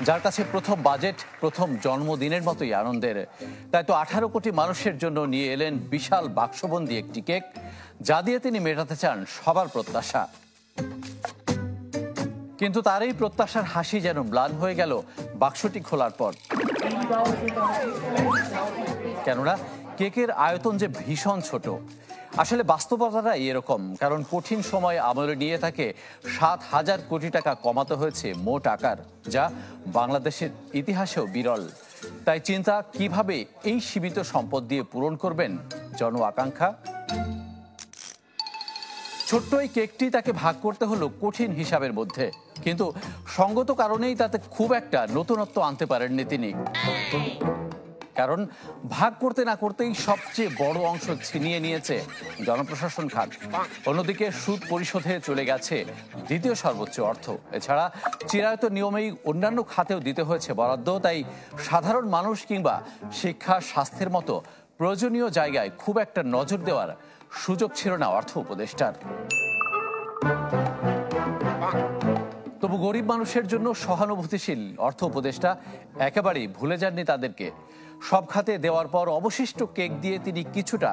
যার কাছে প্রথম বাজেট প্রথম জন্মদিনের মতোই আনন্দের, তাই তো 18 কোটি মানুষের জন্য নিয়ে এলেন বিশাল বাক্সবন্দি একটি কেক, যা দিয়ে তিনি মেটাতে চান সবার প্রত্যাশা। কিন্তু তার এই প্রত্যাশার হাসি যেন ম্লান হয়ে গেল বাক্সটি খোলার পর। কেননা কেকের আয়তন যে ভীষণ ছোট। আসলে বাস্তবতাটাই এরকম, কারণ কঠিন সময় আমলে নিয়ে তাকে 7,000 কোটি টাকা কমাতে হয়েছে মোট আকার, যা বাংলাদেশের ইতিহাসেও বিরল। তাই চিন্তা, কিভাবে এই সীমিত সম্পদ দিয়ে পূরণ করবেন জন আকাঙ্ক্ষা। ছোট্ট এই কেকটি তাকে ভাগ করতে হলো কঠিন হিসাবের মধ্যে, কিন্তু সঙ্গত কারণেই তাতে খুব একটা নতুনত্ব আনতে পারেননি তিনি। কারণ ভাগ করতে না করতেই সবচেয়ে বড় অংশ ছিনিয়ে নিয়েছে জনপ্রশাসন খাত। অন্যদিকে সুদ পরিশোধে চলে গেছে দ্বিতীয় সর্বোচ্চ অর্থ। এছাড়া চিরায়ত নিয়মেই অন্যান্য খাতেও দিতে হয়েছে বরাদ্দ। তাই সাধারণ মানুষ কিংবা শিক্ষা স্বাস্থ্যের মতো প্রয়োজনীয় জায়গায় খুব একটা নজর দেওয়ার সুযোগ ছিল না অর্থ উপদেষ্টার। তবু গরিব মানুষের জন্য সহানুভূতিশীল অর্থ উপদেষ্টা একেবারেই ভুলে যাননি তাদেরকে। সব খাতে দেওয়ার পর অবশিষ্ট কেক দিয়ে তিনি কিছুটা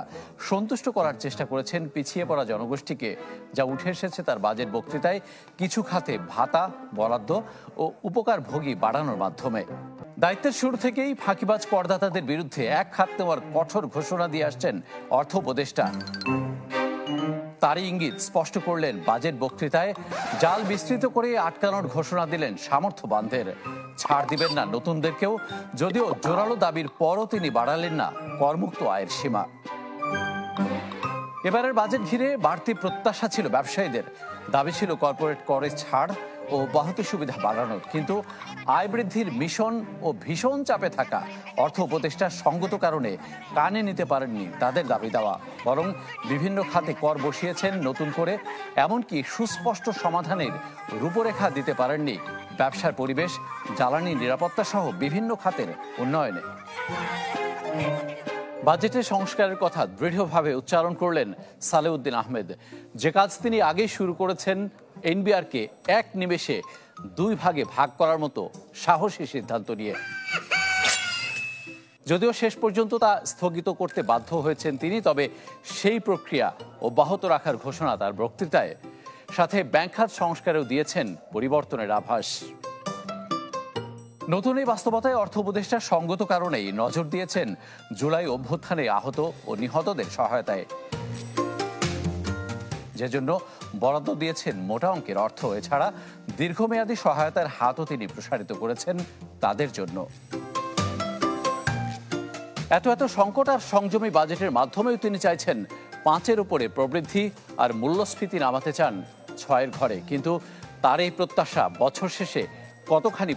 সন্তুষ্ট করার চেষ্টা করেছেন পিছিয়ে পড়া জনগোষ্ঠীকে, যা উঠে এসেছে তার বাজেট বক্তৃতায় কিছু খাতে ভাতা, বরাদ্দ ও উপকারভোগী বাড়ানোর মাধ্যমে। দায়িত্বের শুরু থেকেই ফাঁকিবাজ করদাতাদের বিরুদ্ধে এক হাত নেওয়ার কঠোর ঘোষণা দিয়ে আসছেন অর্থ উপদেষ্টা। তারই ইঙ্গিত স্পষ্ট করলেন বাজেট বক্তৃতায়। জাল বিস্তৃত করে আটকানোর ঘোষণা দিলেন সামর্থ্যবানদের। ছাড় দিবেন না নতুনদেরকেও, যদিও জোরালো দাবির পরও তিনি বাড়ালেন না করমুক্ত আয়ের সীমা। এবারের বাজেট ঘিরে বাড়তি প্রত্যাশা ছিল ব্যবসায়ীদের। দাবি ছিল কর্পোরেট করে ছাড় ও বাহতি সুবিধা বাড়ানোর। কিন্তু আয় বৃদ্ধির মিশন ও ভীষণ চাপে থাকা অর্থ উপদেষ্টার সঙ্গত কারণে কানে নিতে পারেননি তাদের দাবি দেওয়া, বরং বিভিন্ন খাতে কর বসিয়েছেন নতুন করে। এমনকি সুস্পষ্ট সমাধানের রূপরেখা দিতে পারেননি ব্যবসার পরিবেশ, জ্বালানি নিরাপত্তা সহ বিভিন্ন খাতের উন্নয়নে। বাজেটের সংস্কারের কথা দৃঢ়ভাবে উচ্চারণ করলেন সালেউদ্দিন আহমেদ। যে কাজ তিনি আগেই শুরু করেছেন, এনবিআরকে এক নিমেষে 2 ভাগে ভাগ করার মতো সাহসী সিদ্ধান্ত নিয়ে। যদিও শেষ পর্যন্ত তা স্থগিত করতে বাধ্য হয়েছেন তিনি, তবে সেই প্রক্রিয়া অব্যাহত রাখার ঘোষণা তার বক্তৃতায়। সাথে ব্যাংক খাত সংস্কারেও দিয়েছেন পরিবর্তনের আভাস। নতুন এই বাস্তবতায় অর্থ উপদেষ্টার সঙ্গত কারণেই নজর দিয়েছেন জুলাই অভ্যুত্থানে আহত ও নিহতদের সহায়তায়, যে জন্য বরাদ্দ দিয়েছেন মোটা অঙ্কের অর্থ। এছাড়া দীর্ঘমেয়াদী সহায়তার হাতও তিনি প্রসারিত করেছেন তাদের জন্য। এত সংকট আর সংযমী বাজেটের মাধ্যমেও তিনি চাইছেন 5-এর উপরে প্রবৃদ্ধি আর মূল্যস্ফীতি নামাতে চান 6-এর ঘরে। কিন্তু তার এই প্রত্যাশা বছর শেষে কতখানি